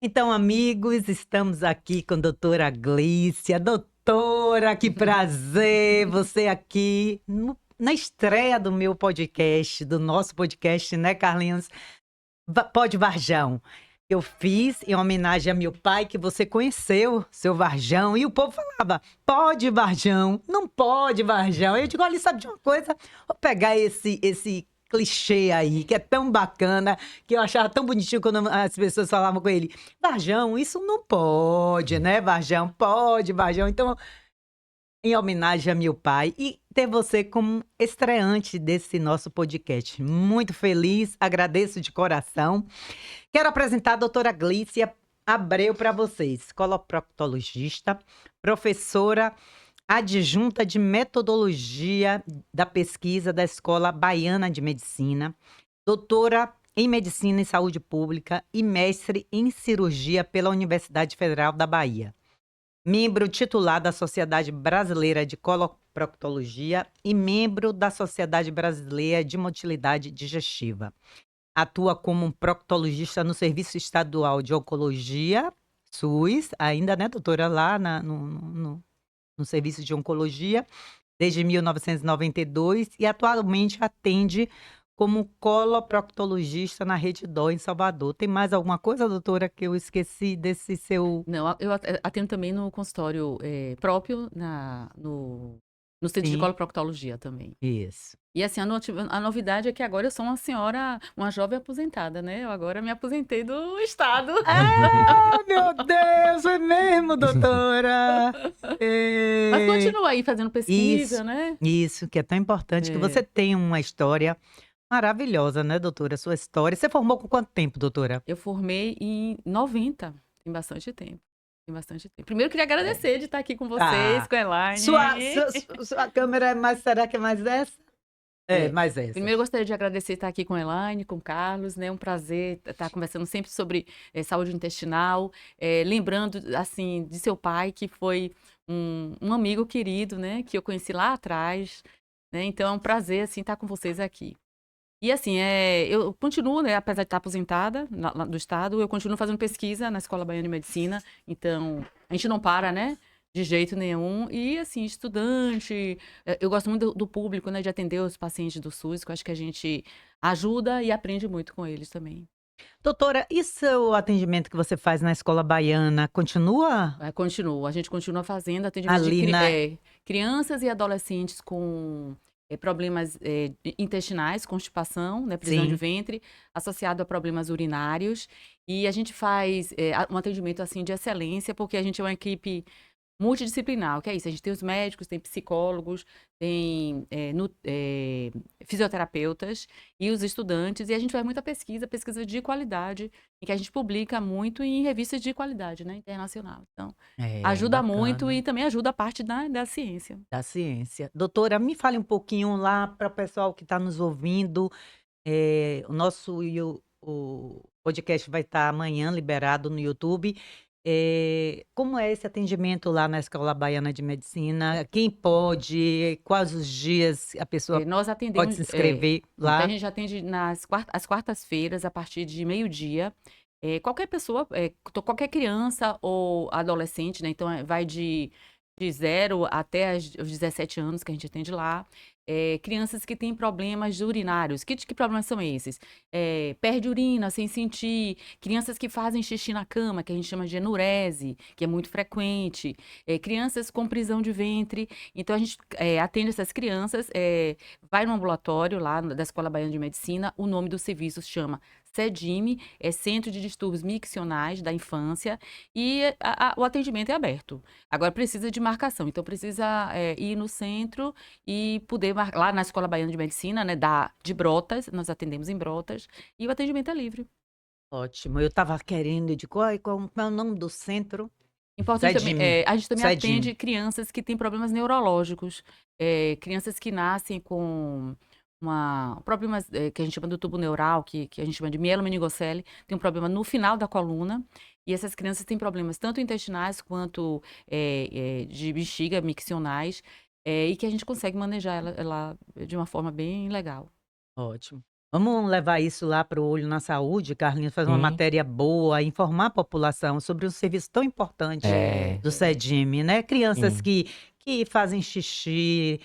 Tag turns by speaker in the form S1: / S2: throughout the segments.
S1: Então, amigos, estamos aqui com a doutora Glícia. Doutora, que prazer você aqui na estreia do meu podcast, do nosso podcast, né, Carlinhos? Pode Varjão. Eu fiz em homenagem a meu pai, que você conheceu, seu Varjão, e o povo falava, pode Varjão, não pode Varjão. Eu digo, olha, sabe de uma coisa? Vou pegar esse clichê aí, que é tão bacana, que eu achava tão bonitinho quando as pessoas falavam com ele, Varjão, isso não pode, né, Varjão? Pode, Varjão. Então, em homenagem a meu pai e ter você como estreante desse nosso podcast. Muito feliz, agradeço de coração. Quero apresentar a doutora Glícia Abreu para vocês, coloproctologista, professora adjunta de metodologia da pesquisa da Escola Baiana de Medicina, doutora em Medicina e Saúde Pública e mestre em Cirurgia pela Universidade Federal da Bahia. Membro titular da Sociedade Brasileira de Coloproctologia e membro da Sociedade Brasileira de Motilidade Digestiva. Atua como um proctologista no Serviço Estadual de Oncologia, SUS, ainda, né, doutora, lá no Serviço de Oncologia, desde 1992, e atualmente atende como coloproctologista na Rede Dó, em Salvador. Tem mais alguma coisa, doutora, que eu esqueci desse seu...
S2: Não, eu atendo também no consultório próprio, no centro de
S1: Sim,
S2: coloproctologia também.
S1: isso.
S2: E assim, a novidade é que agora eu sou uma senhora, uma jovem aposentada, né? Eu agora me aposentei do Estado.
S1: Ah, meu Deus, é mesmo, doutora?
S2: Mas
S1: É,
S2: continuo aí fazendo
S1: Isso,
S2: pesquisa, né?
S1: isso, que é tão importante, que
S2: É,
S1: você tem uma história maravilhosa, né, doutora? Sua história. Você formou com quanto tempo, doutora?
S2: eu formei em 90, tem bastante tempo. Tem bastante tempo. Primeiro, eu queria
S1: É.
S2: agradecer de estar aqui com vocês,
S1: Ah,
S2: com a Elaine.
S1: sua câmera é mais, será que é mais essa? É,
S2: É,
S1: mais essa.
S2: primeiro, eu gostaria de agradecer estar aqui com a Elaine, com o Carlos, né? Um prazer estar conversando sempre sobre saúde intestinal, lembrando, assim, de seu pai, que foi um amigo querido, né? Que eu conheci lá atrás, né? Então, é um prazer, assim, estar com vocês aqui. E, assim, eu continuo, né? Apesar de estar aposentada lá do Estado, eu continuo fazendo pesquisa na Escola Baiana de Medicina. Então, a gente não para, né? De jeito nenhum. E, assim, estudante, eu gosto muito do público, né? De atender os pacientes do SUS, que eu acho que a gente ajuda e aprende muito com eles também.
S1: Doutora, e seu atendimento que você faz na escola baiana continua
S2: Continua, a gente continua fazendo atendimento de
S1: ali na...
S2: crianças e adolescentes com problemas intestinais, constipação, né, prisão de
S1: Sim.
S2: ventre, associado a problemas urinários. E a gente faz um atendimento assim de excelência, porque a gente é uma equipe multidisciplinar, o que é isso? A gente tem os médicos, tem psicólogos, tem fisioterapeutas e os estudantes, e a gente faz muita pesquisa de qualidade, em que a gente publica muito em revistas de qualidade, né, internacional. Então,
S1: É,
S2: ajuda muito
S1: bacana.
S2: e também ajuda a parte da ciência.
S1: Da ciência. Doutora, me fale um pouquinho lá para o pessoal que está nos ouvindo. O nosso o podcast vai estar amanhã liberado no YouTube. Como é esse atendimento lá na Escola Baiana de Medicina? Quem pode? Quais os dias a pessoa
S2: Nós
S1: pode
S2: atendemos,
S1: se inscrever
S2: pronto, a
S1: lá?
S2: gente atende às quartas-feiras, a partir de meio-dia. Qualquer pessoa, qualquer criança ou adolescente, né? Então, vai de 0 até os 17 anos que a gente atende lá. Crianças que têm problemas urinários. Que problemas são esses? Perde urina sem sentir. Crianças que fazem xixi na cama, que a gente chama de enurese, que é muito frequente. Crianças com prisão de ventre. Então, a gente atende essas crianças, vai no ambulatório lá da Escola Baiana de Medicina. O nome do serviço se chama CEDIME, é Centro de Distúrbios Miccionais da Infância, e o atendimento é aberto. Agora precisa de marcação, então precisa ir no centro e poder lá na Escola Baiana de Medicina, né, de Brotas, nós atendemos em Brotas, e o atendimento é livre.
S1: Ótimo. Eu estava querendo, de qual é o nome do centro?
S2: Importante também,
S1: Sedime.
S2: a gente também
S1: Sedime.
S2: atende crianças que têm problemas neurológicos, crianças que nascem com problemas que a gente chama do tubo neural, que a gente chama de mielomeningocele, tem um problema no final da coluna, e essas crianças têm problemas tanto intestinais quanto de bexiga, miccionais, e que a gente consegue manejar ela de uma forma bem legal.
S1: Ótimo. Vamos levar isso lá para o Olho na Saúde, Carlinhos, fazer uma
S3: Sim.
S1: matéria boa, informar a população sobre um serviço tão importante
S3: É,
S1: do CEDIM, né? Crianças
S3: sim.
S1: que fazem xixi,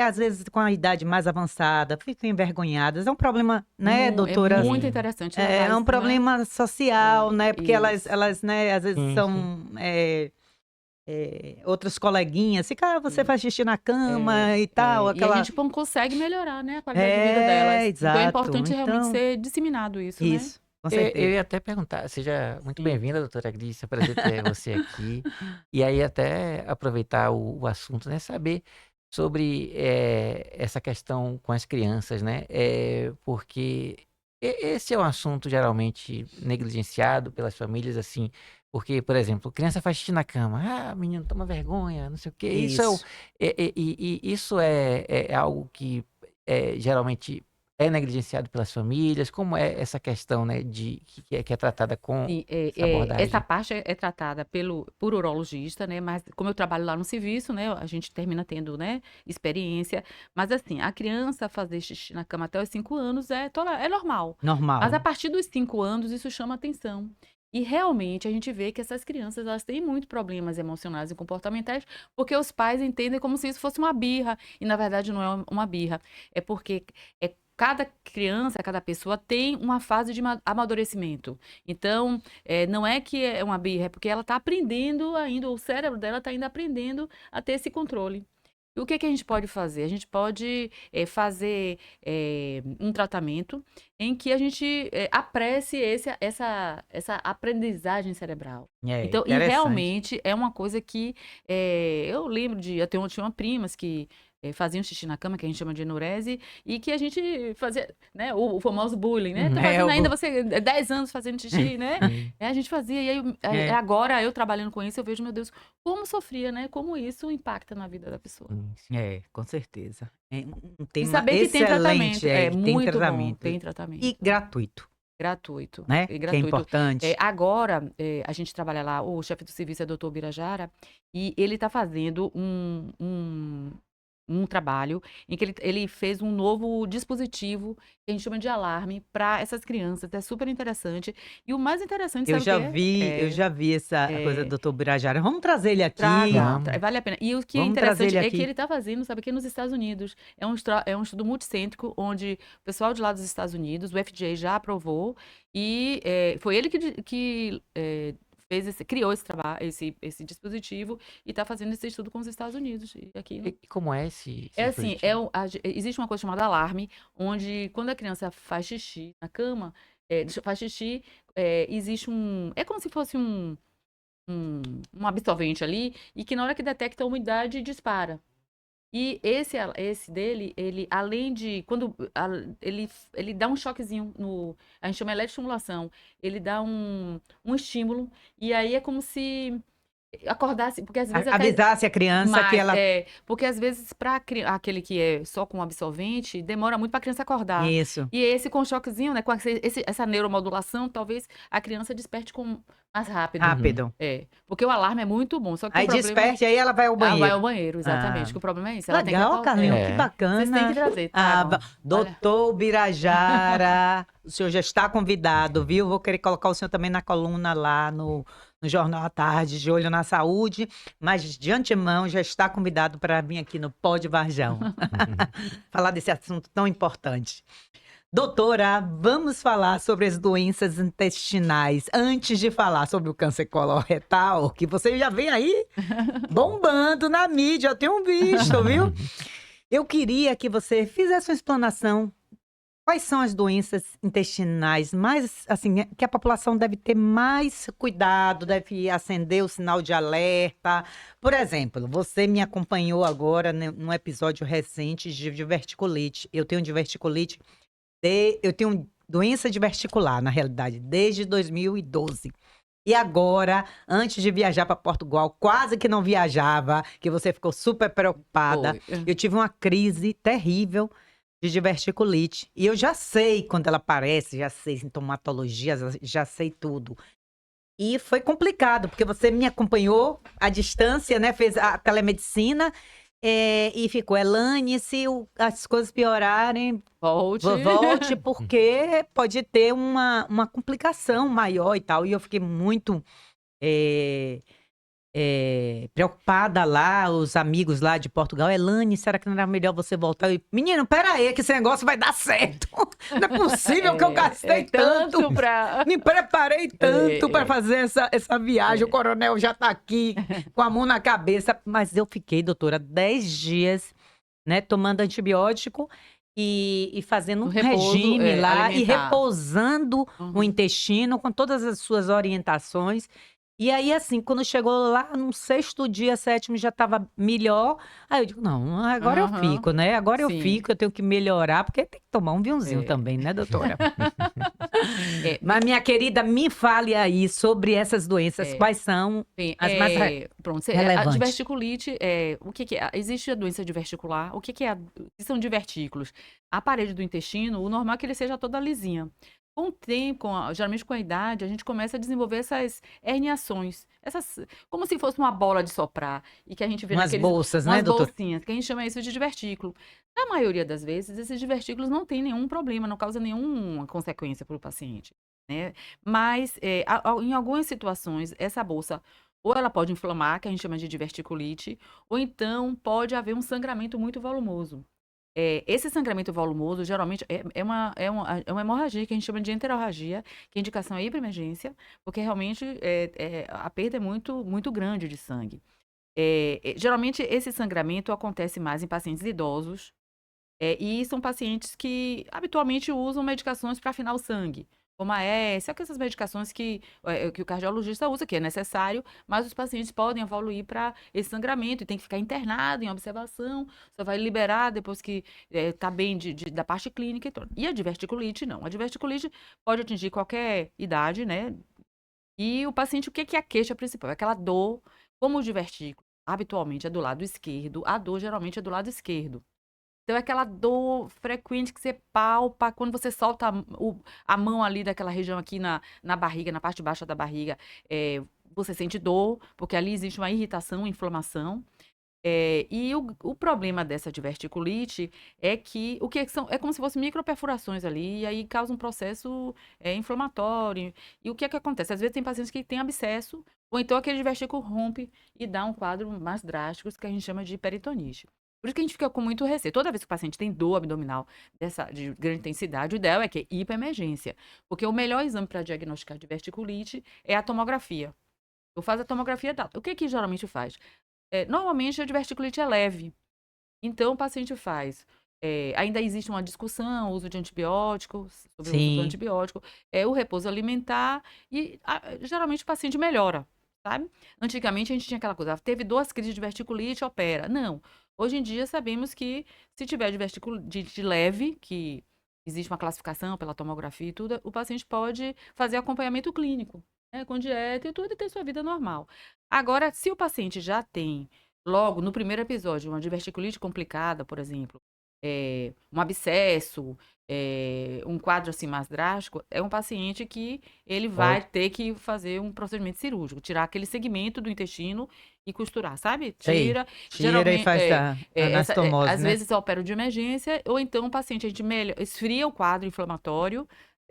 S1: às vezes com a idade mais avançada, ficam envergonhadas. É um problema, né,
S2: É
S1: doutora?
S2: muito
S3: Sim.
S2: interessante levar
S1: É um
S2: isso, não é?
S1: problema social, né? Porque
S2: Isso.
S1: elas, né, às vezes
S3: Sim, sim.
S1: são outras coleguinhas. Fica, você faz xixi na cama e tal,
S2: E a
S1: aquela.
S2: gente consegue melhorar, né, a qualidade de vida delas. Então é
S1: Exato.
S2: importante realmente
S1: Então,
S2: ser disseminado isso, né?
S1: isso, com
S3: Eu
S1: certeza.
S3: ia até perguntar, seja muito
S2: Sim.
S3: bem-vinda, doutora Gleice, é um prazer ter você aqui. E aí até aproveitar o assunto, né, saber sobre essa questão com as crianças, né? Porque esse é um assunto geralmente negligenciado pelas famílias, assim, porque, por exemplo, criança faz xixi na cama, menino, toma vergonha, não sei o quê.
S1: Isso.
S3: Isso é algo que geralmente é negligenciado pelas famílias. Como é essa questão, né, que é tratada com
S2: Sim,
S3: essa
S2: essa
S3: abordagem?
S2: parte é tratada por urologista, né? Mas como eu trabalho lá no serviço, né? A gente termina tendo, né, experiência. Mas assim, a criança fazer xixi na cama até os 5 anos é normal. Mas a
S1: Normal.
S2: partir dos 5 anos, isso chama atenção. E realmente a gente vê que essas crianças, elas têm muitos problemas emocionais e comportamentais, porque os pais entendem como se isso fosse uma birra. E na verdade não é uma birra. É porque cada criança, cada pessoa tem uma fase de amadurecimento. Então, não é que é uma birra, é porque ela está aprendendo ainda, o cérebro dela está ainda aprendendo a ter esse controle. E o que que a gente pode fazer? A gente pode fazer um tratamento em que a gente apresse essa aprendizagem cerebral. Então, e
S1: Interessante.
S2: realmente é uma coisa que eu lembro eu tinha primas que faziam xixi na cama, que a gente chama de enurese, e que a gente fazia, né, o famoso bullying, né? Tá fazendo ainda você 10 anos fazendo xixi, né?
S3: Sim.
S2: A gente fazia, e aí, agora eu trabalhando com isso, eu vejo, meu Deus, como sofria, né? Como isso impacta na vida da pessoa.
S3: Sim.
S1: Com certeza. É um
S2: E
S1: tema
S2: saber que tem
S1: excelente,
S2: tratamento, é
S1: que tem
S2: muito bom,
S1: tratamento.
S2: tem
S1: E
S2: tratamento.
S1: gratuito,
S2: Gratuito,
S1: né?
S2: e
S1: Que é
S2: gratuito.
S1: importante.
S2: Agora, a gente trabalha lá, o chefe do serviço é doutor Birajara, e ele está fazendo um trabalho em que ele fez um novo dispositivo que a gente chama de alarme para essas crianças. É super interessante. E o mais interessante,
S1: Eu
S2: sabe o
S1: já
S2: que
S1: vi, eu
S2: é?
S1: já vi essa coisa do
S2: É,
S1: Dr. Birajara. Vamos trazer ele aqui.
S2: traga,
S3: Vamos.
S2: vale a pena. E o que é
S1: Vamos trazer
S2: interessante
S1: ele
S2: é que
S1: aqui.
S2: ele está fazendo, sabe, aqui nos Estados Unidos. É um estudo multicêntrico, onde o pessoal de lá dos Estados Unidos, o FDA já aprovou, e foi ele que criou esse dispositivo e está fazendo esse estudo com os Estados Unidos. E aqui
S3: E como é esse
S2: é assim,
S3: dispositivo?
S2: existe uma coisa chamada alarme, onde quando a criança faz xixi na cama, faz xixi, existe é como se fosse um absorvente ali, e que na hora que detecta a umidade, dispara. E esse dele, ele, além de, ele dá um choquezinho a gente chama eletroestimulação, ele dá um estímulo, e aí é como se acordasse, porque às vezes até
S1: Avisasse a criança que ela.
S2: porque às vezes para aquele que é só com absorvente, demora muito para a criança acordar.
S1: Isso.
S2: E esse com choquezinho, né, com essa neuromodulação, talvez a criança desperte mais rápido.
S1: Rápido.
S2: Porque o alarme é muito bom, só que
S1: Aí
S2: o problema
S1: desperte, aí ela vai ao
S2: ela vai
S1: banheiro.
S2: ao banheiro, exatamente. Que o problema é isso. Ela tem que
S1: Legal,
S2: acordar.
S1: Carlinhos, que
S3: É.
S1: bacana.
S2: Vocês têm que trazer, tragam.
S1: Doutor Birajara, o senhor já está convidado, viu? Vou querer colocar o senhor também na coluna lá no Jornal à Tarde, de Olho na Saúde, mas de antemão já está convidado para vir aqui no Pod Varjão, falar desse assunto tão importante. Doutora, vamos falar sobre as doenças intestinais. Antes de falar sobre o câncer coloretal, que você já vem aí bombando na mídia, eu tenho visto, viu? Eu queria que você fizesse uma explanação. Quais são as doenças intestinais mais, assim, que a população deve ter mais cuidado, deve acender o sinal de alerta? Por exemplo, você me acompanhou agora num episódio recente de diverticulite. Eu tenho diverticulite, eu tenho doença diverticular, na realidade, desde 2012. E agora, antes de viajar para Portugal, quase que não viajava, que você ficou super preocupada. Eu tive uma crise terrível de diverticulite. E eu já sei quando ela aparece, já sei sintomatologia, já sei tudo. E foi complicado, porque você me acompanhou à distância, né? Fez a telemedicina. E ficou, Elane, se as coisas piorarem,
S2: Volte.
S1: volte, porque pode ter uma complicação maior e tal. E eu fiquei muito é, preocupada lá, os amigos lá de Portugal. Elane, será que não era melhor você voltar? Eu, menino, peraí, que esse negócio vai dar certo. Não é possível que eu gastei tanto.
S2: pra...
S1: Me preparei tanto para fazer essa viagem. O coronel já tá aqui com a mão na cabeça. Mas eu fiquei, doutora, 10 dias, né, tomando antibiótico e fazendo
S2: No
S1: um
S2: repouso,
S1: regime lá e
S2: alimentar.
S1: repousando o
S2: Uhum.
S1: intestino com todas as suas orientações. E aí, assim, quando chegou lá no 6º dia, 7º, já estava melhor. Aí eu digo, não, agora eu
S2: Aham.
S1: fico, né? Agora eu
S2: Sim.
S1: fico, eu tenho que melhorar, porque tem que tomar um vinhozinho
S2: É.
S1: também, né, doutora?
S2: É,
S1: Mas, minha querida, me fale aí sobre essas doenças.
S2: É.
S1: Quais são
S2: Bem,
S1: as mais
S2: pronto, a
S1: relevantes?
S2: diverticulite, o que que é? Existe a doença diverticular, o que que é? O que são divertículos? A parede do intestino, o normal é que ele seja toda lisinha. Com o tempo, geralmente com a idade, a gente começa a desenvolver essas herniações, como se fosse uma bola de soprar, e que a gente vê
S1: Umas
S2: naqueles,
S1: bolsas, né,
S2: umas
S1: doutor?
S2: bolsinhas, que a gente chama isso de divertículo. Na maioria das vezes, esses divertículos não têm nenhum problema, não causa nenhuma consequência para o paciente, né? Mas, em algumas situações, essa bolsa ou ela pode inflamar, que a gente chama de diverticulite, ou então pode haver um sangramento muito volumoso. Esse sangramento volumoso, geralmente, é uma hemorragia que a gente chama de enterorragia, que a indicação é ir para emergência, porque realmente a perda é muito, muito grande de sangue. Geralmente, esse sangramento acontece mais em pacientes idosos, e são pacientes que habitualmente usam medicações para afinar o sangue, como a S, essas medicações que o cardiologista usa, que é necessário, mas os pacientes podem evoluir para esse sangramento e tem que ficar internado em observação, só vai liberar depois que está bem da parte clínica e tudo. E a diverticulite, não. A diverticulite pode atingir qualquer idade, né? E o paciente, o que que é a queixa principal? É aquela dor, como o divertículo habitualmente é do lado esquerdo, a dor geralmente é do lado esquerdo. Então, é aquela dor frequente que você palpa quando você solta a mão ali daquela região aqui na barriga, na parte baixa da barriga. Você sente dor, porque ali existe uma irritação, inflamação. E o problema dessa diverticulite é que é como se fossem microperfurações ali, e aí causa um processo inflamatório. E o que é que acontece? Às vezes tem pacientes que têm abscesso, ou então aquele divertículo rompe e dá um quadro mais drástico, que a gente chama de peritonite. Por isso que a gente fica com muito receio. Toda vez que o paciente tem dor abdominal de grande intensidade, o ideal é que ir para emergência. Porque o melhor exame para diagnosticar diverticulite é a tomografia. Eu faço a tomografia dada. O que geralmente faz? Normalmente a diverticulite é leve. Então o paciente faz. Ainda existe uma discussão, uso de antibióticos, sobre o uso do
S1: Sim.
S2: antibiótico, o repouso alimentar, e geralmente o paciente melhora, sabe? Antigamente a gente tinha aquela coisa, teve 2 crises de diverticulite, opera. Não. Hoje em dia sabemos que se tiver diverticulite leve, que existe uma classificação pela tomografia e tudo, o paciente pode fazer acompanhamento clínico, né, com dieta e tudo, e ter sua vida normal. Agora, se o paciente já tem, logo no primeiro episódio, uma diverticulite complicada, por exemplo, um abscesso, um quadro assim mais drástico, é um paciente que ele vai ter que fazer um procedimento cirúrgico, tirar aquele segmento do intestino e costurar, sabe?
S1: Sei.
S2: Tira,
S1: Tira e
S2: geralmente,
S1: faz a anastomose,
S2: às
S1: né?
S2: vezes opera de emergência, ou então o paciente, a gente esfria o quadro inflamatório,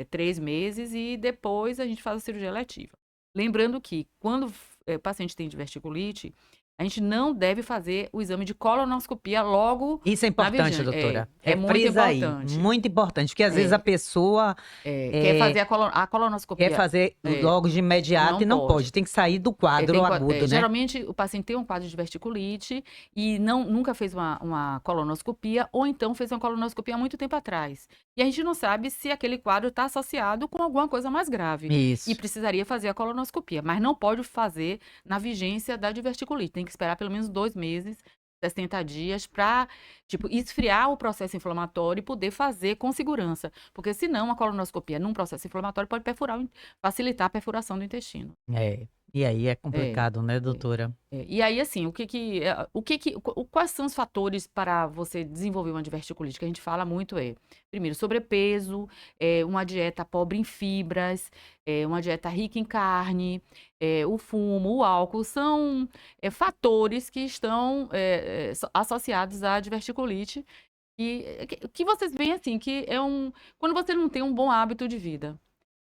S2: 3 meses, e depois a gente faz a cirurgia letiva. Lembrando que quando o paciente tem diverticulite, a gente não deve fazer o exame de colonoscopia logo
S1: Isso é
S2: na
S1: importante,
S2: vigília.
S1: doutora.
S2: É muito
S1: Refrisa aí.
S2: importante.
S1: Muito importante, porque às vezes
S2: É.
S1: a pessoa
S2: Quer fazer a
S1: quer
S2: colonoscopia.
S1: fazer logo de imediato
S2: não
S1: e não
S2: pode.
S1: pode. Tem que sair do quadro agudo, né?
S2: Geralmente o paciente tem um quadro de diverticulite e nunca fez uma colonoscopia, ou então fez uma colonoscopia há muito tempo atrás. E a gente não sabe se aquele quadro está associado com alguma coisa mais grave.
S1: Isso.
S2: E precisaria fazer a colonoscopia, mas não pode fazer na vigência da diverticulite. Tem que esperar pelo menos 2 meses, 60 dias, para esfriar o processo inflamatório e poder fazer com segurança. Porque senão a colonoscopia num processo inflamatório pode facilitar a perfuração do intestino.
S1: E aí é complicado, né, doutora?
S2: E aí, assim, quais são os fatores para você desenvolver uma diverticulite? Que a gente fala muito primeiro, sobrepeso, uma dieta pobre em fibras, uma dieta rica em carne, o fumo, o álcool, são fatores que estão associados à diverticulite, que vocês veem assim, quando você não tem um bom hábito de vida.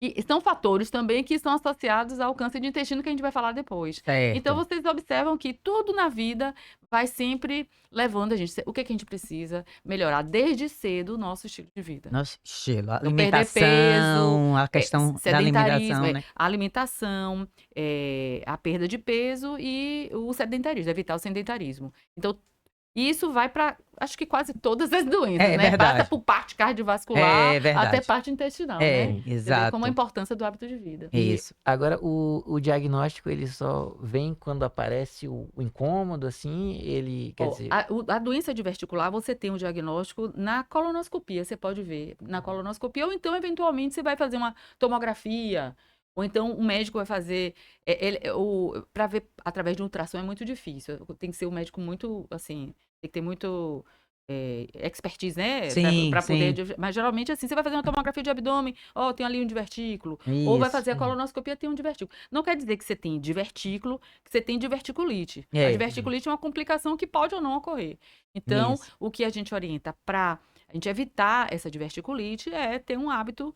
S2: E são fatores também que estão associados ao câncer de intestino, que a gente vai falar depois. Então,
S1: Certo.
S2: vocês observam que tudo na vida vai sempre levando a gente. O que a gente precisa melhorar desde cedo o nosso estilo de vida.
S1: Nosso estilo, a
S2: Então, perder peso,
S1: alimentação, a questão da
S2: sedentarismo,
S1: alimentação, né?
S2: a alimentação, a perda de peso e o sedentarismo, evitar o sedentarismo. Então, isso vai para, acho que quase todas as doenças,
S1: É
S2: né? Passa
S1: verdade.
S2: por parte cardiovascular
S1: É verdade.
S2: até parte intestinal,
S1: É,
S2: né? Você vê
S1: exato.
S2: como a importância do hábito de vida.
S3: E
S1: Isso.
S3: agora, o diagnóstico, ele só vem quando aparece o incômodo, assim, ele, quer
S2: Ó,
S3: dizer,
S2: a doença diverticular, você tem um diagnóstico na colonoscopia, você pode ver na colonoscopia, ou então, eventualmente, você vai fazer uma tomografia, ou então um médico vai fazer, para ver através de um ultrassom é muito difícil, tem que ser um médico muito, assim, tem que ter muito expertise, né,
S1: Sim,
S2: para poder,
S1: sim.
S2: mas geralmente assim, você vai fazer uma tomografia de abdômen, ó, tem ali um divertículo, ou vai
S1: Isso.
S2: fazer a colonoscopia, tem um divertículo. Não quer dizer que você tem divertículo, que você tem diverticulite. A
S1: É,
S2: diverticulite é uma complicação que pode ou não ocorrer. Então,
S1: isso.
S2: o que a gente orienta para a gente evitar essa diverticulite é ter um hábito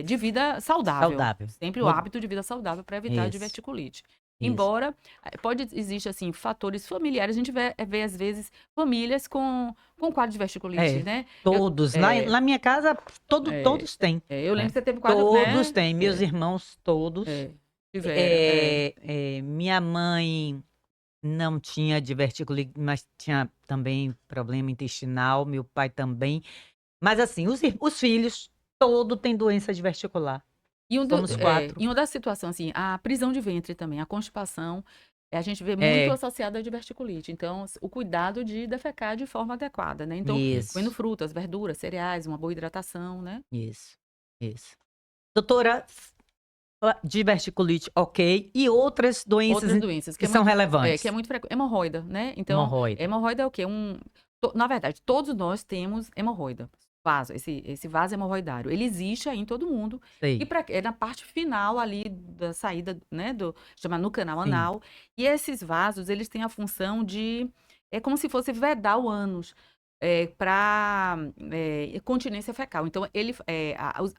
S2: de vida saudável.
S1: Saudável.
S2: Sempre o
S1: Vou-
S2: hábito de vida saudável para evitar a
S1: Isso.
S2: diverticulite.
S1: Isso.
S2: Embora pode existir assim fatores familiares, a gente vê às vezes famílias com quadro de diverticulite,
S1: É,
S2: né?
S1: Todos. Na minha casa, todos têm.
S2: Eu lembro que você teve quadro,
S1: Todos
S2: né?
S1: têm. Meus irmãos, todos.
S2: Tiveram.
S1: Minha mãe não tinha diverticulite, mas tinha também problema intestinal. Meu pai também. Mas assim, os filhos, todo tem doença diverticular. Somos 4.
S2: E uma das situações, assim, a prisão de ventre também, a constipação, a gente vê muito
S1: É,
S2: associada à diverticulite. Então, o cuidado de defecar de forma adequada, né? Então,
S1: isso,
S2: comendo frutas, verduras, cereais, uma boa hidratação, né?
S1: isso. Doutora, diverticulite, ok. E outras doenças
S2: Outras doenças
S1: que são relevantes?
S2: que é muito frequente. Hemorroida, né? Então,
S1: Hemorroida.
S2: hemorroida é o quê? Na verdade, todos nós temos hemorroida. Esse vaso hemorroidário. Ele existe aí em todo mundo.
S1: Sei.
S2: E é na parte final ali da saída, né? Chama no canal
S1: Sim.
S2: anal. E esses vasos, eles têm a função de. É como se fosse vedar o ânus. Para continência fecal. Então,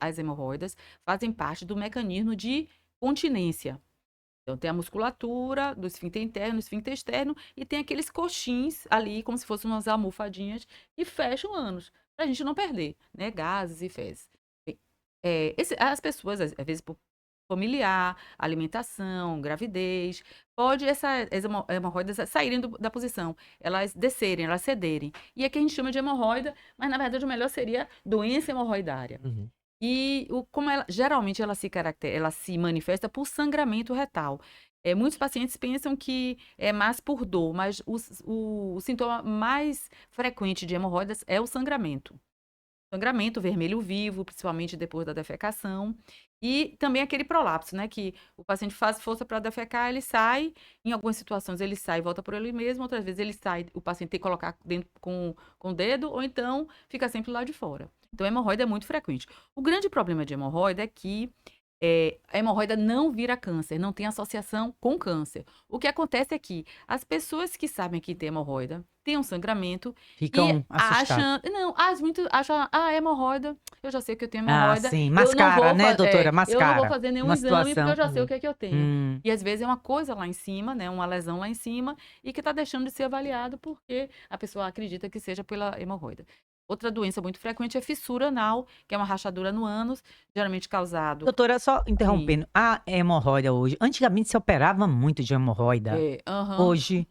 S2: as hemorroidas fazem parte do mecanismo de continência. Então, tem a musculatura do esfíncter interno, do esfíncter externo, e tem aqueles coxins ali, como se fossem umas almofadinhas, que fecham o ânus, para a gente não perder, né? Gases e fezes. As pessoas, às vezes, por familiar, alimentação, gravidez, pode essas hemorroidas saírem da posição, elas descerem, elas cederem. E aqui a gente chama de hemorroida, mas na verdade o melhor seria doença hemorroidária.
S3: uhum.
S2: E como geralmente ela se manifesta por sangramento retal. Muitos pacientes pensam que é mais por dor, mas o sintoma mais frequente de hemorroidas é o sangramento. Sangramento vermelho vivo, principalmente depois da defecação. E também aquele prolapso, né? Que o paciente faz força para defecar, ele sai. Em algumas situações ele sai e volta por ele mesmo, outras vezes ele sai, o paciente tem que colocar dentro com o dedo, ou então fica sempre lá de fora. Então, a hemorroida é muito frequente. O grande problema de hemorroida é que a hemorroida não vira câncer, não tem associação com câncer. O que acontece é que as pessoas que sabem que tem hemorroida têm um sangramento
S1: Ficam
S2: e
S1: assustados.
S2: acham, hemorroida, eu já sei que eu tenho
S1: Ah,
S2: hemorroida.
S1: sim.
S2: Eu não
S1: Mascara,
S2: vou
S1: né, doutora?
S2: eu não
S1: Mascara.
S2: vou fazer nenhum
S1: Uma
S2: exame porque eu já
S1: situação.
S2: sei o que é que eu tenho.
S1: Hum,
S2: E às vezes é uma coisa lá em cima, né, uma lesão lá em cima, e que está deixando de ser avaliado porque a pessoa acredita que seja pela hemorroida. Outra doença muito frequente é fissura anal, que é uma rachadura no ânus, geralmente causado.
S1: doutora, só interrompendo. A hemorroida hoje. Antigamente se operava muito de hemorroida. Hoje,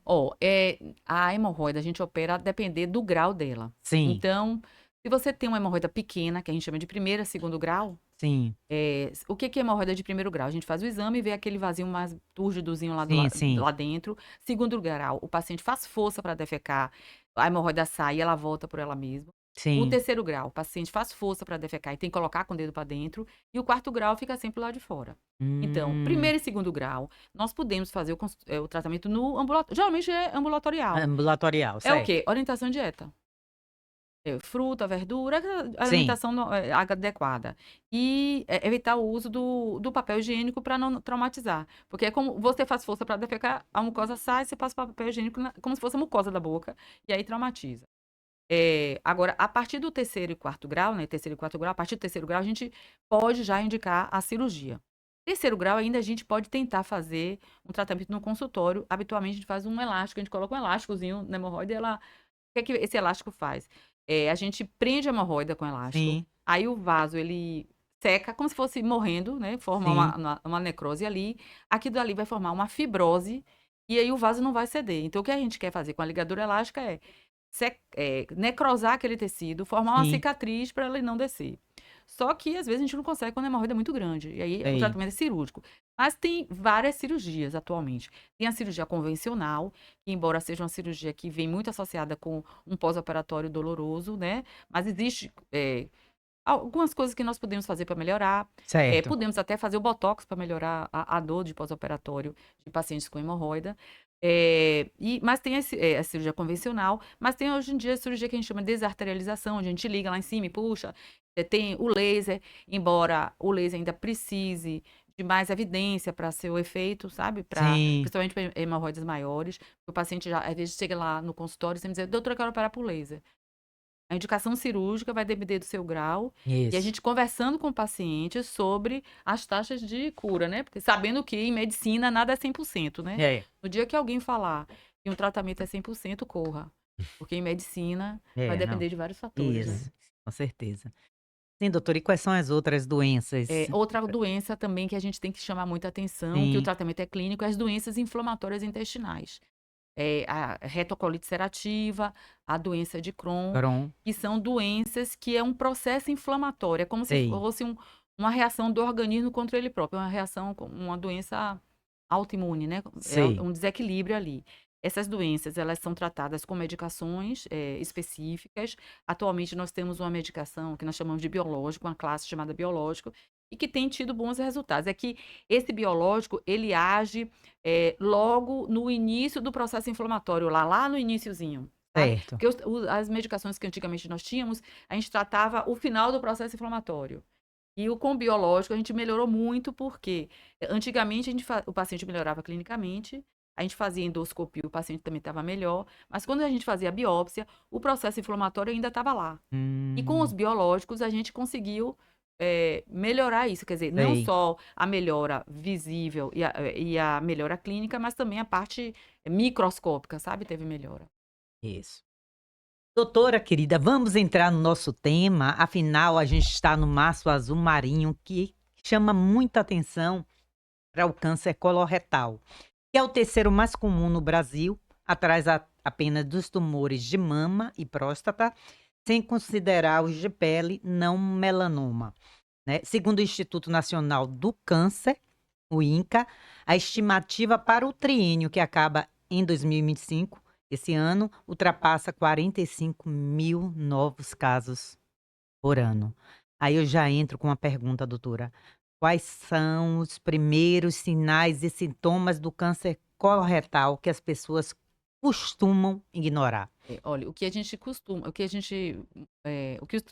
S2: A hemorroida a gente opera a depender do grau dela.
S1: sim,
S2: Então, se você tem uma hemorroida pequena, que a gente chama de primeiro, segundo grau,
S1: sim,
S2: o que é hemorroida de primeiro grau? A gente faz o exame e vê aquele vasinho mais túrgidozinho lá,
S1: sim.
S2: lá dentro. Segundo grau, o paciente faz força para defecar, a hemorroida sai e ela volta por ela mesma. O
S1: Sim.
S2: terceiro grau, o paciente faz força para defecar e tem que colocar com o dedo para dentro. E o quarto grau fica sempre lá de fora. Então,
S1: Hum,
S2: primeiro e segundo grau, nós podemos fazer o tratamento no ambulatório. Geralmente é ambulatorial.
S1: ambulatorial,
S2: É o
S1: certo.
S2: quê? Orientação de dieta. Fruta, verdura,
S1: Sim,
S2: alimentação adequada. E evitar o uso do papel higiênico para não traumatizar. Porque é como você faz força para defecar, a mucosa sai, você passa o papel higiênico como se fosse a mucosa da boca, e aí traumatiza. Agora, a partir do terceiro e quarto grau, né? Terceiro e quarto grau, a partir do terceiro grau, a gente pode já indicar a cirurgia. Terceiro grau, ainda a gente pode tentar fazer um tratamento no consultório. Habitualmente, a gente faz um elástico, a gente coloca um elásticozinho na hemorroida e ela. O que é que esse elástico faz? A gente prende a hemorroida com elástico,
S1: sim,
S2: aí o vaso ele seca, como se fosse morrendo, né? Forma
S1: sim.
S2: uma necrose ali. Aquilo dali vai formar uma fibrose e aí o vaso não vai ceder. Então, o que a gente quer fazer com a ligadura elástica necrosar aquele tecido, formar uma
S1: Sim,
S2: cicatriz para ele não descer. Só que às vezes a gente não consegue quando a hemorroida é muito grande. E aí o
S1: sei.
S2: tratamento é cirúrgico. Mas tem várias cirurgias atualmente. Tem a cirurgia convencional, que embora seja uma cirurgia que vem muito associada com um pós-operatório doloroso, né? Mas existe algumas coisas que nós podemos fazer para melhorar.
S1: Certo.
S2: Podemos até fazer o botox para melhorar a dor de pós-operatório de pacientes com hemorroida. Mas tem a cirurgia convencional, mas tem hoje em dia a cirurgia que a gente chama de desarterialização, onde a gente liga lá em cima e puxa. Tem o laser, embora o laser ainda precise de mais evidência para seu efeito, sabe?
S1: Sim,
S2: Principalmente para hemorroidas maiores. O paciente já, às vezes, chega lá no consultório e você me diz, doutora, eu quero operar por laser. A indicação cirúrgica vai depender do seu grau. E a
S1: isso.
S2: gente conversando com o paciente sobre as taxas de cura, né? Porque sabendo que em medicina nada é 100%, né?
S1: É,
S2: No dia que alguém falar que um tratamento é 100%, corra. Porque em medicina vai
S1: não.
S2: depender de vários fatores, né?
S1: Isso, com certeza. Sim, doutor, e quais são as outras doenças?
S2: Outra doença também que a gente tem que chamar muita atenção, que o
S1: Sim,
S2: tratamento é clínico, é as doenças inflamatórias intestinais. A retocolite ulcerativa, a doença de Crohn,
S1: Crohn,
S2: que são doenças que é um processo inflamatório, é como se
S1: sei,
S2: fosse uma reação do organismo contra ele próprio, uma reação, uma doença autoimune, né? É
S1: sei.
S2: um desequilíbrio ali. Essas doenças, elas são tratadas com medicações específicas. Atualmente, nós temos uma medicação que nós chamamos de biológico, uma classe chamada biológico, e que tem tido bons resultados. É que esse biológico, ele age logo no início do processo inflamatório, lá no iniciozinho, sabe?
S1: Certo.
S2: Porque as medicações que antigamente nós tínhamos, a gente tratava o final do processo inflamatório. E com o biológico a gente melhorou muito, porque antigamente o paciente melhorava clinicamente, a gente fazia endoscopia, o paciente também estava melhor, mas quando a gente fazia a biópsia, o processo inflamatório ainda estava lá. E com os
S1: Hum,
S2: biológicos a gente conseguiu melhorar isso, quer dizer, não
S1: sei.
S2: só a melhora visível e a melhora clínica, mas também a parte microscópica, sabe? Teve melhora.
S1: Isso. Doutora querida, vamos entrar no nosso tema. Afinal, a gente está no março azul marinho, que chama muita atenção para o câncer coloretal, que é o terceiro mais comum no Brasil, atrás apenas dos tumores de mama e próstata, sem considerar os de pele não melanoma, né? Segundo o Instituto Nacional do Câncer, o INCA, a estimativa para o triênio que acaba em 2025, esse ano, ultrapassa 45 mil novos casos por ano. Aí eu já entro com uma pergunta, doutora. Quais são os primeiros sinais e sintomas do câncer coloretal que as pessoas costumam ignorar?
S2: Olha, o que os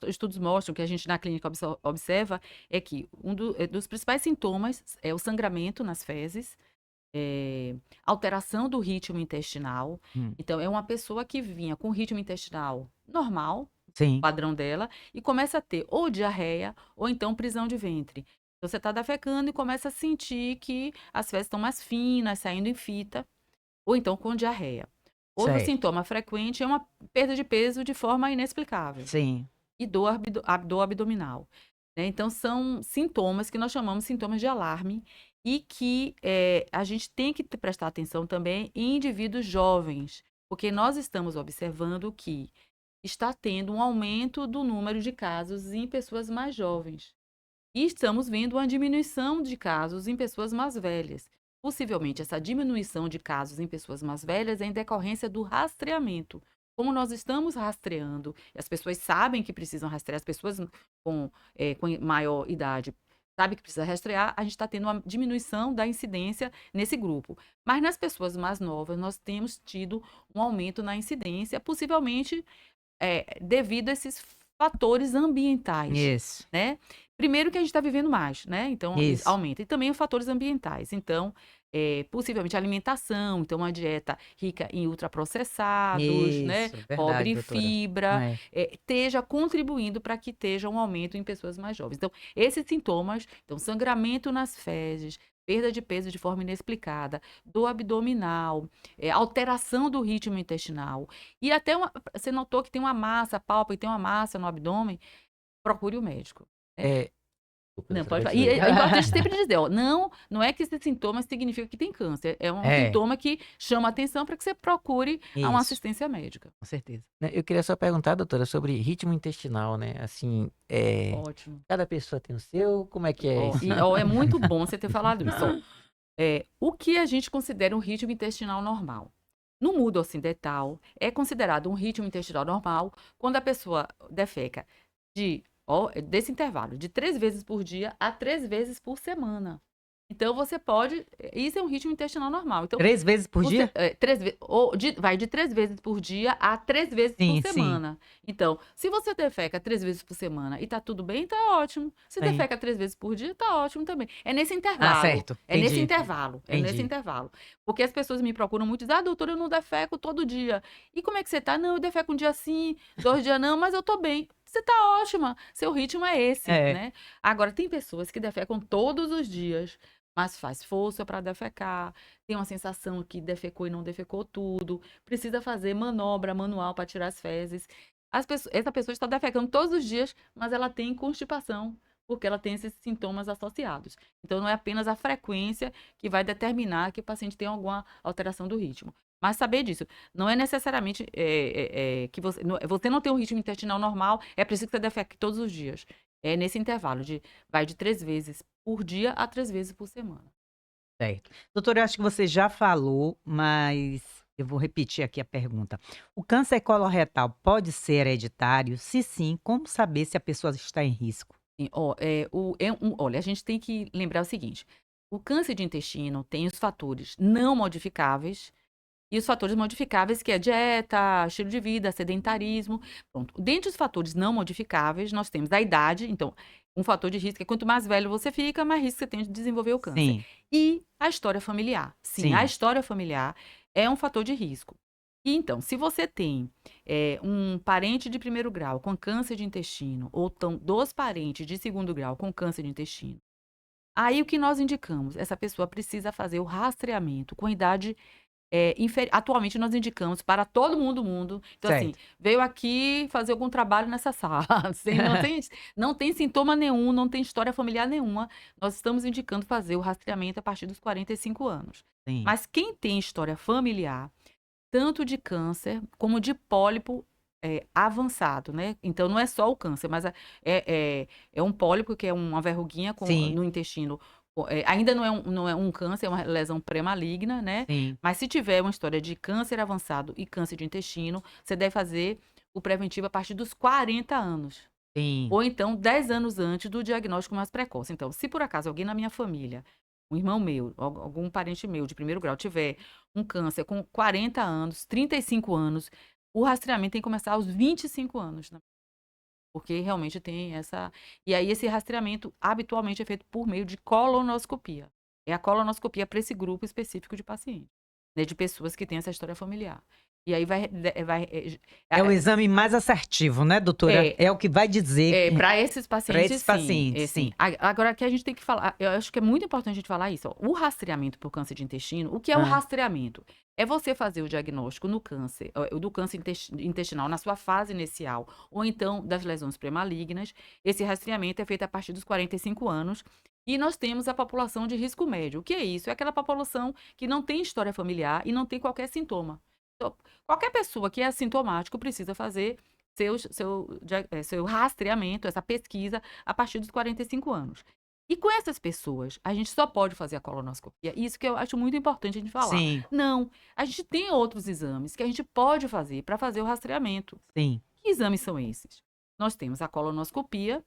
S2: estudos mostram, o que a gente na clínica observa, é que dos principais sintomas é o sangramento nas fezes, alteração do ritmo intestinal.
S1: Hum,
S2: Então, é uma pessoa que vinha com ritmo intestinal normal,
S1: sim,
S2: padrão dela, e começa a ter ou diarreia ou então prisão de ventre. Então, você está defecando e começa a sentir que as fezes estão mais finas, saindo em fita, ou então com diarreia. Outro
S1: certo.
S2: sintoma frequente é uma perda de peso de forma inexplicável
S1: Sim,
S2: e dor abdominal, né? Então, são sintomas que nós chamamos sintomas de alarme e que a gente tem que prestar atenção também em indivíduos jovens, porque nós estamos observando que está tendo um aumento do número de casos em pessoas mais jovens. E estamos vendo uma diminuição de casos em pessoas mais velhas. Possivelmente, essa diminuição de casos em pessoas mais velhas é em decorrência do rastreamento. como nós estamos rastreando, e as pessoas sabem que precisam rastrear, as pessoas com maior idade sabem que precisa rastrear, a gente está tendo uma diminuição da incidência nesse grupo. Mas nas pessoas mais novas, nós temos tido um aumento na incidência, possivelmente devido a esses fatores ambientais,
S1: Isso,
S2: né? Primeiro que a gente está vivendo mais, né? Então,
S1: isso.
S2: aumenta. E também os fatores ambientais. Então, possivelmente alimentação, então uma dieta rica em ultraprocessados, né?
S1: Isso, verdade,
S2: Pobre em
S1: doutora.
S2: fibra,
S1: É.
S2: esteja contribuindo para que esteja um aumento em pessoas mais jovens. Então, esses sintomas, então, sangramento nas fezes, perda de peso de forma inexplicada, dor abdominal, alteração do ritmo intestinal, e até você notou que tem uma massa, pálpebra, e tem uma massa no abdômen, procure o médico.
S3: É, desculpa,
S2: Não,
S3: doutora,
S2: pode falar.
S3: pode
S2: E
S3: dizer.
S2: é importante sempre dizer, ó, não é que esse sintoma significa que tem câncer. É um
S1: É,
S2: sintoma que chama atenção para que você procure uma
S1: isso,
S2: assistência médica.
S1: com certeza.
S3: Né, eu queria só perguntar, doutora, sobre ritmo intestinal, né? Assim,
S2: Ótimo.
S3: cada pessoa tem o seu, como é que é
S2: Ó,
S3: isso?
S2: é muito bom você ter falado isso. Ó. O que a gente considera um ritmo intestinal normal? No mundo ocidental, é considerado um ritmo intestinal normal quando a pessoa defeca desse intervalo, de 3 vezes por dia a 3 vezes por semana. Então, você pode. Isso é um ritmo intestinal normal. Então,
S1: 3 vezes por
S2: você,
S1: dia?
S2: vai de 3 vezes por dia a 3 vezes por
S1: Sim, sim.
S2: semana. Então, se você defeca 3 vezes por semana e tá tudo bem, tá ótimo. Se
S1: Sim.
S2: defeca 3 vezes por dia, tá ótimo também. É nesse
S1: Ah,
S2: intervalo.
S1: certo.
S2: É nesse
S1: Entendi.
S2: intervalo. É nesse
S1: Entendi.
S2: intervalo. Porque as pessoas me procuram muito e dizem, doutora, eu não defeco todo dia. E como é que você tá? Não, eu defeco um dia sim, 2 dias não, mas eu tô bem. Você tá ótima. Seu ritmo é esse,
S1: É.
S2: né? Agora, tem pessoas que defecam todos os dias, mas faz força para defecar, tem uma sensação que defecou e não defecou tudo, precisa fazer manobra manual para tirar as fezes. Essa pessoa está defecando todos os dias, mas ela tem constipação, porque ela tem esses sintomas associados. Então, não é apenas a frequência que vai determinar que o paciente tem alguma alteração do ritmo. Mas saber disso, não é necessariamente que você não tem um ritmo intestinal normal, é preciso que você defeque todos os dias. É nesse intervalo, vai de 3 vezes por dia a 3 vezes por semana.
S1: Certo. Doutora, eu acho que você já falou, mas eu vou repetir aqui a pergunta. O câncer coloretal pode ser hereditário? Se sim, como saber se a pessoa está em risco?
S2: Sim, olha, a gente tem que lembrar o seguinte: o câncer de intestino tem os fatores não modificáveis e os fatores modificáveis, que é dieta, estilo de vida, sedentarismo. Pronto. Dentre os fatores não modificáveis, nós temos a idade. Então, um fator de risco é quanto mais velho você fica, mais risco você tem de desenvolver o câncer.
S1: Sim,
S2: E a história familiar. Sim, a
S1: sim.
S2: história familiar é um fator de risco. E então, se você tem um parente de primeiro grau com câncer de intestino, ou 2 parentes de segundo grau com câncer de intestino, aí o que nós indicamos? Essa pessoa precisa fazer o rastreamento com idade. Atualmente nós indicamos para todo mundo. Então, assim,
S1: Certo.
S2: veio aqui fazer algum trabalho nessa sala, não tem sintoma nenhum, não tem história familiar nenhuma. Nós estamos indicando fazer o rastreamento a partir dos 45 anos.
S1: Sim.
S2: Mas quem tem história familiar, tanto de câncer como de pólipo avançado, né? Então, não é só o câncer, mas é um pólipo, que é uma verruguinha
S1: Sim,
S2: no intestino. Ainda não é um câncer, é uma lesão pré-maligna, né?
S1: sim,
S2: Mas se tiver uma história de câncer avançado e câncer de intestino, você deve fazer o preventivo a partir dos 40 anos.
S1: sim.
S2: Ou então 10 anos antes do diagnóstico mais precoce. Então, se por acaso alguém na minha família, um irmão meu, algum parente meu de primeiro grau, tiver um câncer com 40 anos, 35 anos, o rastreamento tem que começar aos 25 anos, né? Porque realmente tem essa. E aí, esse rastreamento habitualmente é feito por meio de colonoscopia. É a colonoscopia para esse grupo específico de pacientes, né? De pessoas que têm essa história familiar. E aí
S1: É o exame mais assertivo, né, doutora?
S2: É.
S1: É o que vai dizer
S2: Para esses pacientes,
S1: esses
S2: sim.
S1: pacientes, sim.
S2: Agora, aqui a gente tem que falar, eu acho que é muito importante a gente falar isso. Ó. O rastreamento por câncer de intestino, o que é o
S1: Ah.
S2: rastreamento? É você fazer o diagnóstico no câncer, do câncer intestinal na sua fase inicial, ou então das lesões pré-malignas. Esse rastreamento é feito a partir dos 45 anos. E nós temos a população de risco médio. O que é isso? É aquela população que não tem história familiar e não tem qualquer sintoma. Então, qualquer pessoa que é assintomático precisa fazer seu rastreamento, essa pesquisa, a partir dos 45 anos. E com essas pessoas, a gente só pode fazer a colonoscopia. Isso que eu acho muito importante a gente falar.
S1: Sim,
S2: Não, a gente tem outros exames que a gente pode fazer para fazer o rastreamento.
S1: sim.
S2: Que exames são esses? Nós temos a colonoscopia,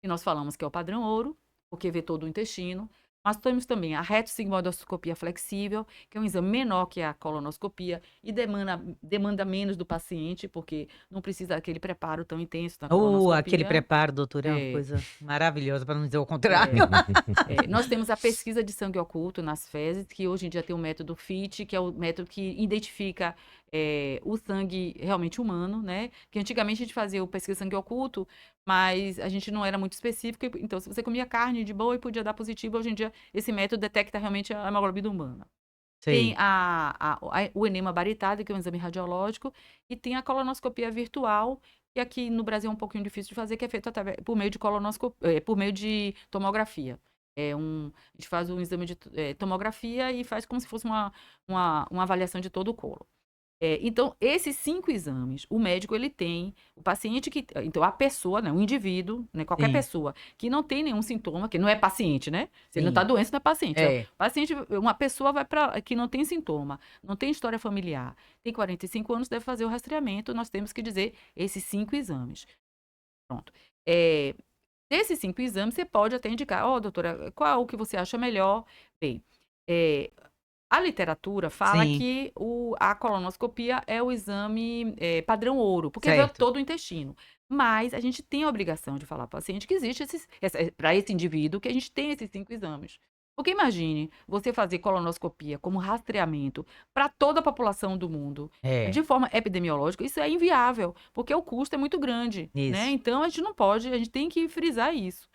S2: que nós falamos que é o padrão ouro, porque vê todo o intestino. Mas temos também a retossigmoidoscopia flexível, que é um exame menor que a colonoscopia e demanda menos do paciente, porque não precisa daquele preparo tão intenso da
S1: Aquele
S2: colonoscopia.
S1: preparo, doutora, é uma
S2: É,
S1: coisa maravilhosa, para não dizer o
S2: é,
S1: contrário.
S2: nós temos a pesquisa de sangue oculto nas fezes, que hoje em dia tem o método FIT, que é o método que identifica o sangue realmente humano, né? Que antigamente a gente fazia o pesquisa de sangue oculto, mas a gente não era muito específico. Então, se você comia carne de boi, podia dar positivo. Hoje em dia, esse método detecta realmente a hemoglobina humana. Tem
S1: Sei.
S2: o enema baritário, que é um exame radiológico, e tem a colonoscopia virtual, que aqui no Brasil é um pouquinho difícil de fazer, que é feito por meio de por meio de tomografia. A gente faz um exame de tomografia e faz como se fosse uma avaliação de todo o colo. Então, esses 5 exames, o médico ele tem, o paciente que, então a pessoa, né, o indivíduo, né, qualquer
S1: Sim,
S2: pessoa que não tem nenhum sintoma, que não é paciente, né? Se ele não
S1: sim.
S2: está doente, não é paciente.
S1: É.
S2: Paciente, uma pessoa que não tem sintoma, não tem história familiar, tem 45 anos, deve fazer o rastreamento, nós temos que dizer esses 5 exames. Pronto. Desses 5 exames, você pode até indicar, doutora, qual o que você acha melhor? Bem, a literatura fala
S1: Sim,
S2: que a colonoscopia é o exame padrão ouro, porque vê
S1: certo.
S2: todo o intestino. Mas a gente tem a obrigação de falar para o paciente que existe para esse indivíduo, que a gente tem esses 5 exames. Porque imagine você fazer colonoscopia como rastreamento para toda a população do mundo,
S1: É,
S2: de forma epidemiológica, isso é inviável, porque o custo é muito grande, né?
S1: isso.
S2: Então a gente não pode, a gente tem que frisar isso.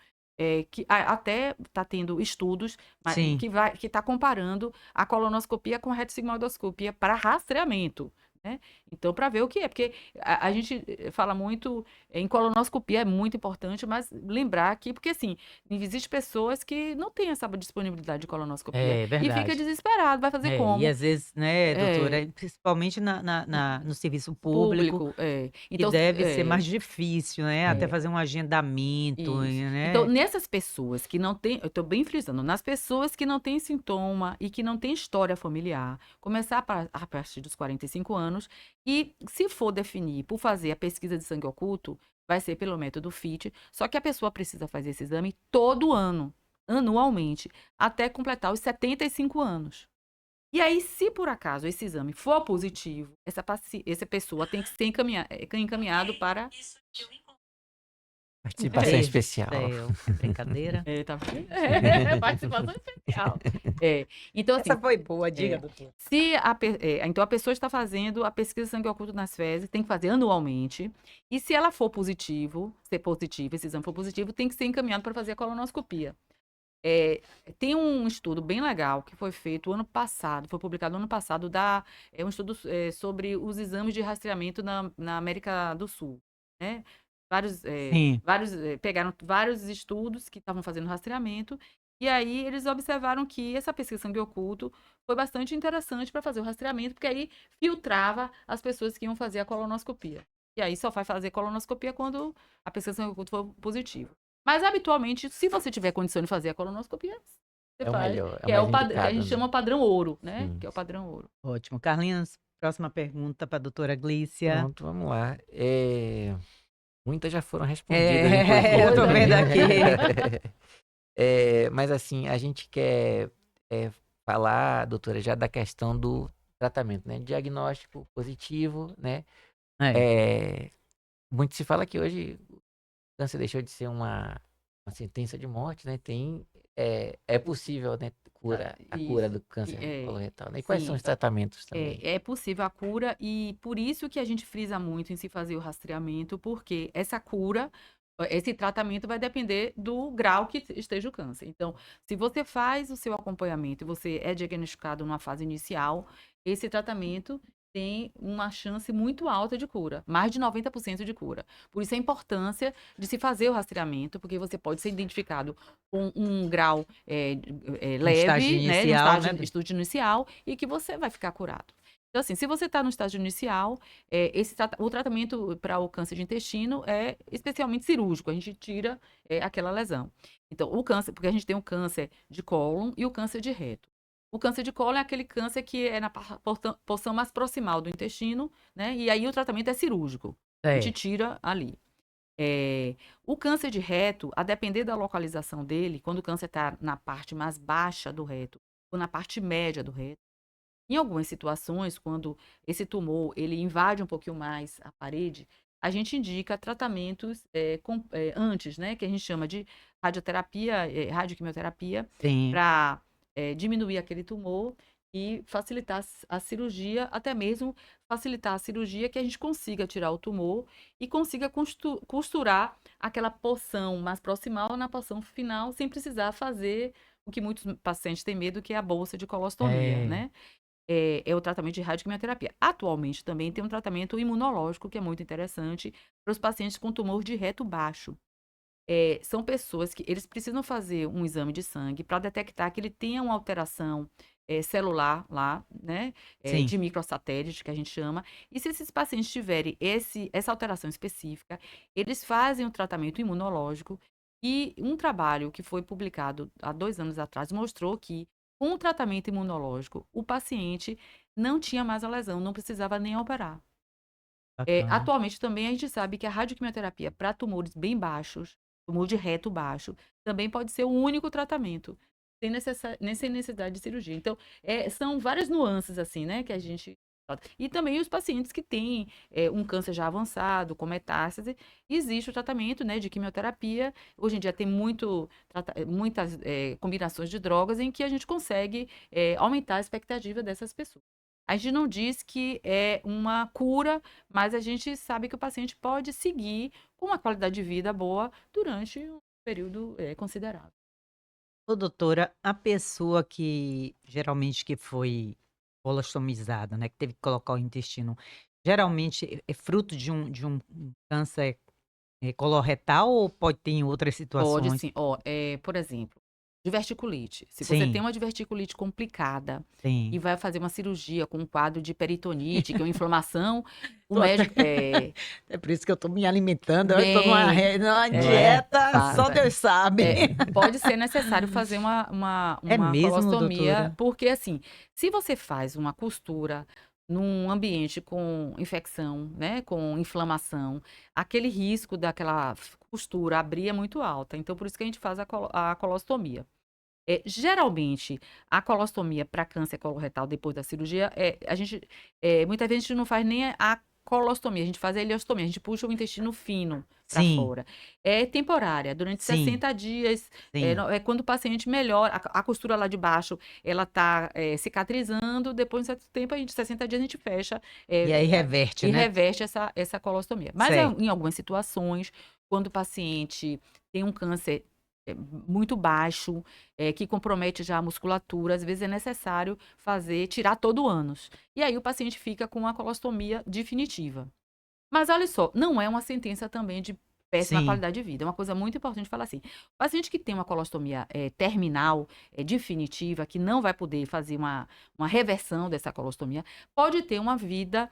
S2: Que até está tendo estudos
S1: Sim.
S2: que está comparando a colonoscopia com a retossigmoidoscopia para rastreamento, né? Então, para ver o que é, porque a gente fala muito em colonoscopia, é muito importante, mas lembrar que, porque assim, existem pessoas que não têm essa disponibilidade de colonoscopia
S1: É
S2: e fica
S1: verdade.
S2: desesperado, vai fazer
S1: E
S2: como?
S1: às vezes, né, doutora,
S2: É,
S1: principalmente no serviço público,
S2: público,
S1: que
S2: Então,
S1: deve ser mais difícil, né? Até
S2: é,
S1: fazer um agendamento,
S2: Isso. Então,
S1: né?
S2: nessas pessoas que não têm, eu estou bem frisando, nas pessoas que não têm sintoma e que não têm história familiar, começar a partir dos 45 anos e, se for definir por fazer a pesquisa de sangue oculto, vai ser pelo método FIT, só que a pessoa precisa fazer esse exame todo ano, anualmente, até completar os 75 anos. E aí, se por acaso esse exame for positivo, essa pessoa tem que ser encaminhado para.
S3: Participação
S1: Deus do
S3: especial.
S1: céu, é brincadeira.
S2: Tá vendo? Participação especial. Então,
S1: Essa
S2: assim,
S1: foi boa, diga,
S2: é,
S1: doutora.
S2: então a pessoa está fazendo a pesquisa de sangue oculto nas fezes, tem que fazer anualmente. E se ela for positivo, esse exame for positivo, tem que ser encaminhado para fazer a colonoscopia. Tem um estudo bem legal que foi feito ano passado, foi publicado ano passado, um estudo sobre os exames de rastreamento na América do Sul, né?
S1: Sim,
S2: Pegaram vários estudos que estavam fazendo rastreamento, e aí eles observaram que essa pesquisa de sangue oculto foi bastante interessante para fazer o rastreamento, porque aí filtrava as pessoas que iam fazer a colonoscopia. E aí só vai fazer colonoscopia quando a pesquisa de sangue oculto for positiva. Mas, habitualmente, se você tiver condição de fazer a colonoscopia, você
S3: É o
S2: faz,
S3: melhor, é o
S2: que é
S3: mais
S2: que a gente
S3: indicado, né?
S2: chama padrão ouro, né?
S3: Sim.
S2: Que é o padrão ouro.
S1: ótimo. Carlinhos, próxima pergunta para a doutora Glícia.
S3: Pronto, vamos lá. Muitas já foram respondidas,
S1: Eu tô
S3: inclusive,
S1: vendo
S3: né?
S1: aqui.
S3: Mas assim, a gente quer falar, doutora, já da questão do tratamento, né? Diagnóstico positivo, né?
S1: É,
S3: Muito se fala que hoje o câncer deixou de ser uma sentença de morte, né? É possível, né? A cura
S2: Isso.
S3: do câncer
S2: É,
S3: coloretal, né? E quais são
S2: sim,
S3: os tratamentos também?
S2: é possível a cura e por isso que a gente frisa muito em se fazer o rastreamento, porque essa cura, esse tratamento vai depender do grau que esteja o câncer. Então, se você faz o seu acompanhamento e você é diagnosticado numa fase inicial, esse tratamento tem uma chance muito alta de cura, mais de 90% de cura. Por isso a importância de se fazer o rastreamento, porque você pode ser identificado com um grau
S1: no estágio
S2: leve, né, no
S1: inicial, né?
S2: estágio inicial, e que você vai ficar curado. Então, assim, se você está no estágio inicial, o tratamento para o câncer de intestino é especialmente cirúrgico, a gente tira aquela lesão. Então, o câncer, porque a gente tem o câncer de cólon e o câncer de reto. O câncer de cólon é aquele câncer que é na porção mais proximal do intestino, né? E aí o tratamento é cirúrgico. A gente
S1: Certo.
S2: tira ali. O câncer de reto, a depender da localização dele, quando o câncer está na parte mais baixa do reto ou na parte média do reto, em algumas situações, quando esse tumor ele invade um pouquinho mais a parede, a gente indica tratamentos antes, né, que a gente chama de radioterapia, radioquimioterapia,
S1: Sim.
S2: para diminuir aquele tumor e facilitar a cirurgia, até mesmo facilitar a cirurgia que a gente consiga tirar o tumor e consiga costurar aquela porção mais proximal na porção final, sem precisar fazer o que muitos pacientes têm medo, que é a bolsa de colostomia,
S1: É.
S2: né? É o tratamento de radioquimioterapia. Atualmente também tem um tratamento imunológico que é muito interessante para os pacientes com tumor de reto baixo. São pessoas que eles precisam fazer um exame de sangue para detectar que ele tenha uma alteração celular lá, né,
S1: Sim.
S2: de microsatélite, que a gente chama. E se esses pacientes tiverem essa alteração específica, eles fazem o tratamento imunológico. E um trabalho que foi publicado há 2 anos atrás mostrou que, com o tratamento imunológico, o paciente não tinha mais a lesão, não precisava nem operar.
S1: Bacana.
S2: Atualmente também a gente sabe que a radioquimioterapia para tumores bem baixos, tumor de reto baixo, também pode ser o único tratamento, sem necessidade de cirurgia. Então, são várias nuances assim, né, que a gente trata. E também os pacientes que têm um câncer já avançado, com metástase, existe o tratamento, né, de quimioterapia. Hoje em dia tem muitas combinações de drogas em que a gente consegue aumentar a expectativa dessas pessoas. A gente não diz que é uma cura, mas a gente sabe que o paciente pode seguir com uma qualidade de vida boa durante um período considerável.
S1: Ô, doutora, a pessoa que geralmente que foi colostomizada, né, que teve que colocar o intestino, geralmente é fruto de um câncer, coloretal ou pode ter em outras
S2: Pode
S1: situações?
S2: sim. Ó, por exemplo, diverticulite. Se você tem
S1: Sim,
S2: uma diverticulite complicada e
S1: sim.
S2: vai fazer uma cirurgia com um quadro de peritonite, que é uma inflamação, o
S1: Tô até
S2: médico
S1: é por isso que eu tô me alimentando, eu tô
S2: bem,
S1: numa
S3: É,
S1: dieta, só
S3: faça.
S1: Deus sabe.
S2: pode ser necessário fazer uma
S1: É
S2: uma
S1: mesmo,
S2: colostomia,
S1: doutora?
S2: porque, assim, se você faz uma costura num ambiente com infecção, né, com inflamação, aquele risco daquela costura abrir é muito alta. Então, por isso que a gente faz a colostomia. Geralmente, a colostomia para câncer coloretal depois da cirurgia, muitas vezes a gente não faz nem a colostomia, a gente faz a ileostomia, a gente puxa o intestino fino para
S1: Sim,
S2: fora. É temporária, durante
S1: sim,
S2: 60 dias,
S1: sim.
S2: quando o paciente melhora, a costura lá de baixo, ela tá cicatrizando, depois de certo tempo, 60 dias a gente fecha
S1: E aí reverte,
S2: e
S1: né?
S2: reverte essa colostomia. Mas
S1: Certo.
S2: em algumas situações, quando o paciente tem um câncer muito baixo, que compromete já a musculatura, às vezes é necessário tirar todo o ânus. E aí o paciente fica com a colostomia definitiva. Mas olha só, não é uma sentença também de péssima
S1: Sim,
S2: qualidade de vida. É uma coisa muito importante falar assim. O paciente que tem uma colostomia terminal, definitiva, que não vai poder fazer uma reversão dessa colostomia, pode ter uma vida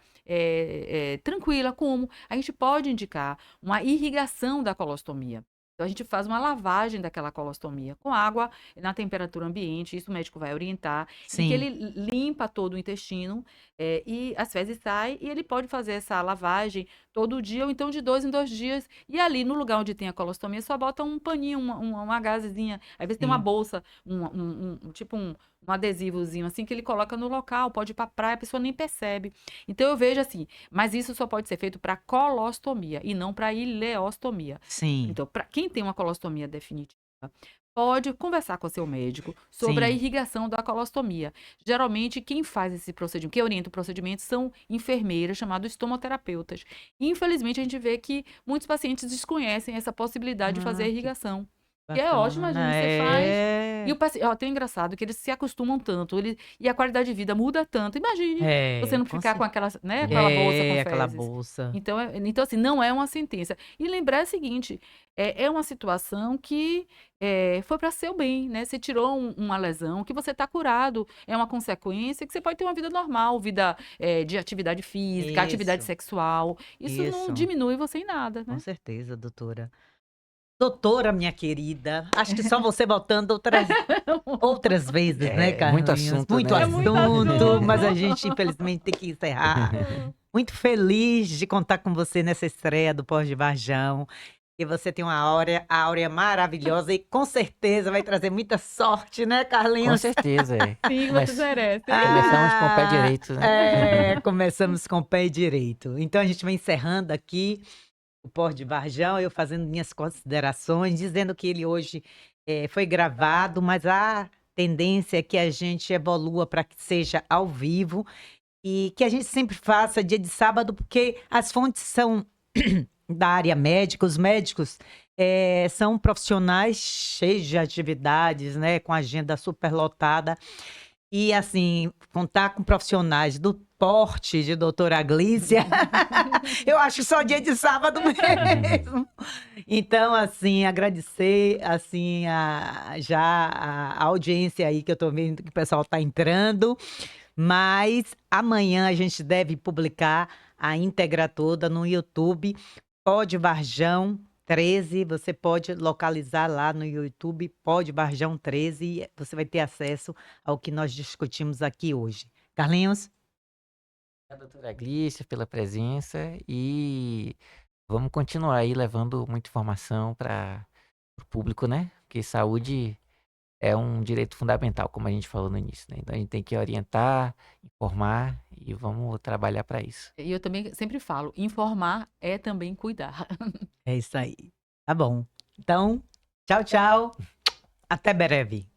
S2: tranquila, como a gente pode indicar uma irrigação da colostomia. Então, a gente faz uma lavagem daquela colostomia com água na temperatura ambiente, isso o médico vai orientar, em que
S1: sim.
S2: ele limpa todo o intestino e as fezes saem, e ele pode fazer essa lavagem todo dia, ou então de 2 em 2 dias. E ali, no lugar onde tem a colostomia, só bota um paninho, uma gazezinha. Às vezes tem uma
S1: Sim,
S2: bolsa, tipo um adesivozinho assim, que ele coloca no local, pode ir pra praia, a pessoa nem percebe. Então eu vejo assim, mas isso só pode ser feito para colostomia e não para ileostomia.
S1: sim,
S2: Então, para quem tem uma colostomia definitiva, pode conversar com seu médico sobre a
S1: sim.
S2: irrigação da colostomia. Geralmente, quem faz esse procedimento, quem orienta o procedimento, são enfermeiras, chamadas estomoterapeutas. E, infelizmente, a gente vê que muitos pacientes desconhecem essa possibilidade de fazer a
S1: Ah, que
S2: irrigação. E é ótimo, imagina, você faz.
S1: É.
S2: E o paciente, ó, tem um engraçado que eles se acostumam tanto, e a qualidade de vida muda tanto. Imagine você não
S1: Com
S2: ficar com aquela, né,
S3: Uhum.
S2: aquela bolsa com
S1: aquela
S2: fezes.
S1: bolsa.
S2: Então, assim, não é uma sentença. E lembrar o seguinte, é uma situação que foi para seu bem, né? Você tirou uma lesão, que você está curado, é uma consequência que você pode ter uma vida normal, vida de atividade física, atividade
S1: Isso,
S2: sexual. Isso não
S1: isso.
S2: diminui você em nada,
S1: Com
S2: né?
S1: certeza, doutora. Doutora, minha querida, acho que só você voltando outras vezes, né,
S3: É, muito
S1: Carlinhos?
S3: assunto,
S1: Muito
S3: né?
S2: É muito
S1: assunto, mas a
S2: assunto.
S1: gente, infelizmente, tem que encerrar. Muito feliz de contar com você nessa estreia do Pós de Varjão. E você tem uma áurea maravilhosa e com certeza vai trazer muita sorte, né,
S3: Com
S1: Carlinhos?
S3: certeza, é.
S2: Sim,
S3: Mas
S2: vocês merecem.
S3: começamos com o pé direito, né?
S1: Começamos com o pé direito. Então a gente vai encerrando aqui o Pós de Varjão, eu fazendo minhas considerações, dizendo que ele hoje foi gravado, mas a tendência é que a gente evolua para que seja ao vivo e que a gente sempre faça dia de sábado, porque as fontes são da área médica, os médicos são profissionais cheios de atividades, né, com agenda superlotada. E, assim, contar com profissionais do porte de doutora Glícia, eu acho só dia de sábado mesmo. Então, assim, agradecer, assim, já a audiência aí que eu tô vendo que o pessoal tá entrando. Mas amanhã a gente deve publicar a íntegra toda no YouTube. Pode Varjão 13, você pode localizar lá no YouTube, Pode Varjão 13, e você vai ter acesso ao que nós discutimos aqui hoje. Carlinhos?
S3: A doutora Glícia pela presença e vamos continuar aí levando muita informação para o público, né? Porque saúde é um direito fundamental, como a gente falou no início, né? Então a gente tem que orientar, informar e vamos trabalhar para isso.
S2: E eu também sempre falo, informar é também cuidar.
S1: É isso aí. Tá bom. Então, tchau, tchau. Até breve.